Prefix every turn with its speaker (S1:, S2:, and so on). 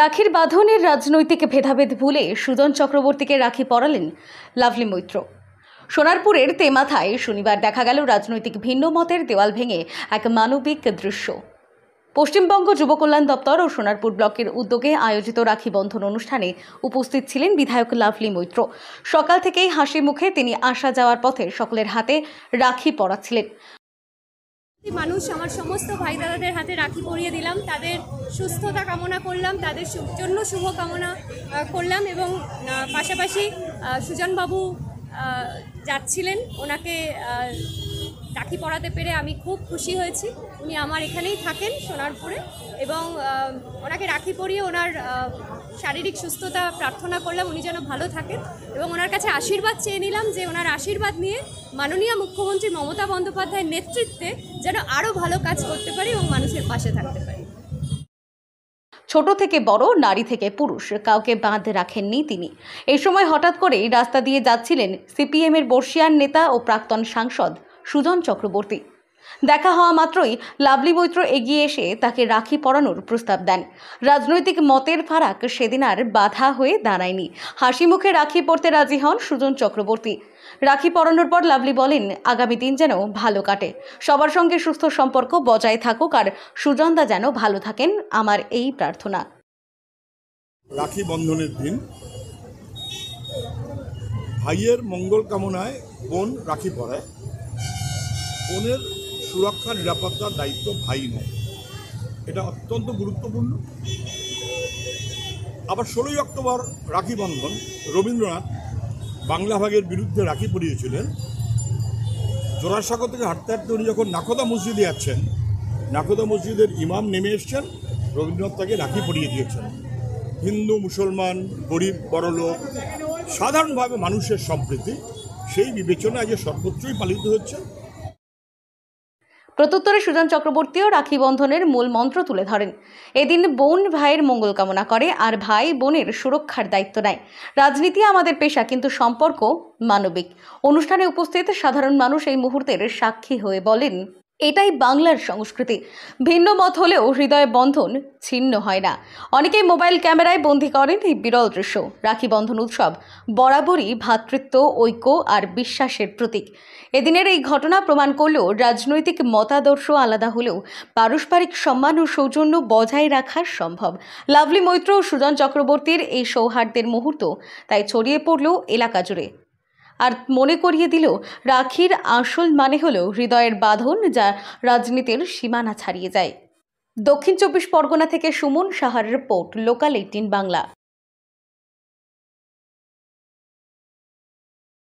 S1: রাখির বাঁধনের রাজনৈতিক ভেদাভেদ ভুলে সুজন চক্রবর্তীকে রাখি পরালেন লাভলি মৈত্র। সোনারপুরের তেমাথায় শনিবার দেখা গেল রাজনৈতিক ভিন্ন মতের দেওয়াল ভেঙে এক মানবিক দৃশ্য। পশ্চিমবঙ্গ যুব কল্যাণ দপ্তর ও সোনারপুর ব্লকের উদ্যোগে আয়োজিত রাখি বন্ধন অনুষ্ঠানে উপস্থিত ছিলেন বিধায়ক লাভলি মৈত্র। সকাল থেকেই হাসি মুখে তিনি আসা যাওয়ার পথে সকলের হাতে রাখি পরাচ্ছিলেন।
S2: মানুষ আমার সমস্ত ভাই দাদাদের হাতে রাখি পরিয়ে দিলাম, তাদের সুস্থতা কামনা করলাম, তাদের জন্য শুভ কামনা করলাম এবং পাশাপাশি সুজনবাবু যাচ্ছিলেন, ওনাকে রাখি পরাতে পেরে আমি খুব খুশি হয়েছি। উনি আমার এখানেই থাকেন সোনারপুরে এবং ওনাকে রাখি পরিয়ে ওনার শারীরিক সুস্থতা প্রার্থনা করলাম, উনি যেন ভালো থাকেন এবং ওনার কাছে আশীর্বাদ চেয়ে নিলাম যে ওনার আশীর্বাদ নিয়ে মাননীয় মুখ্যমন্ত্রী মমতা বন্দ্যোপাধ্যায়ের নেতৃত্বে যেন আরও ভালো কাজ করতে পারি এবং মানুষের পাশে থাকতে পারি।
S1: ছোট থেকে বড়, নারী থেকে পুরুষ, কাউকে বাদ রাখেননি তিনি। এই সময় হঠাৎ করেই রাস্তা দিয়ে যাচ্ছিলেন সিপিএমের বর্ষিয়ান নেতা ও প্রাক্তন সাংসদ সুজন চক্রবর্তী। দেখা হওয়া মাত্রই লাভলি মৈত্র এগিয়ে এসে তাকে রাখি পরানোর প্রস্তাব দেন। রাজনৈতিক মতের ফারাক সেদিন আর বাধা হয়ে দাঁড়ায়নি। হাসি মুখে রাখি পরতে রাজি হন সুজন চক্রবর্তী। রাখি পরানোর পর লাভলি বলেন, আগামী দিন যেন ভালো কাটে, সবার সঙ্গে সুস্থ সম্পর্ক বজায় থাকুক আর সুজনদা যেন ভালো থাকেন, আমার এই প্রার্থনা।
S3: রাখি বন্ধনের দিন ভাইয়ের মঙ্গল কামনায় বোন রাখি পরায়। বোনের সুরক্ষা নিরাপত্তার দায়িত্ব ভাই নেয়, এটা অত্যন্ত গুরুত্বপূর্ণ। আবার 16ই অক্টোবর রাখি বন্ধন, রবীন্দ্রনাথ বাংলা ভাগের বিরুদ্ধে রাখি পরিয়েছিলেন। জোড়াসাঁকো থেকে হাঁটতে হাঁটতে উনি যখন নাখোদা মসজিদে যাচ্ছেন, নাখোদা মসজিদের ইমাম নেমে এসছেন, রবীন্দ্রনাথ তাকে রাখি পরিয়ে দিয়েছেন। হিন্দু, মুসলমান, গরিব, বড়লোক, সাধারণভাবে মানুষের সম্প্রীতি, সেই বিবেচনায় যে সর্বোচ্চই পালিত হচ্ছে।
S1: প্রত্যুত্তরে সুজন চক্রবর্তীও রাখি বন্ধনের মূল মন্ত্র তুলে ধরেন। এদিন বোন ভাইয়ের মঙ্গল কামনা করে আর ভাই বোনের সুরক্ষার দায়িত্ব নেয়। রাজনীতি আমাদের পেশা, কিন্তু সম্পর্ক মানবিক। অনুষ্ঠানে উপস্থিত সাধারণ মানুষ এই মুহূর্তের সাক্ষী হয়ে বলেন, এটাই বাংলার সংস্কৃতি। ভিন্ন মত হলেও হৃদয় বন্ধন ছিন্ন হয় না। অনেকেই মোবাইল ক্যামেরায় বন্দী করেন এই বিরল দৃশ্য। রাখি বন্ধন উৎসব বরাবরই ভ্রাতৃত্ব, ঐক্য আর বিশ্বাসের প্রতীক। এদিনের এই ঘটনা প্রমাণ করলেও রাজনৈতিক মতাদর্শ আলাদা হলেও পারস্পরিক সম্মান ও সৌজন্য বজায় রাখা সম্ভব। লাভলি মৈত্র ও সুজন চক্রবর্তীর এই সৌহার্দ্যের মুহূর্ত তাই ছড়িয়ে পড়ল এলাকা জুড়ে, আর মনে করিয়ে দিল রাখির আসল মানে হলো হৃদয়ের বাঁধন, যা রাজনীতির সীমানা ছাড়িয়ে যায়। দক্ষিণ 24 পরগনা থেকে সুমন সাহার রিপোর্ট, লোকাল 18 বাংলা।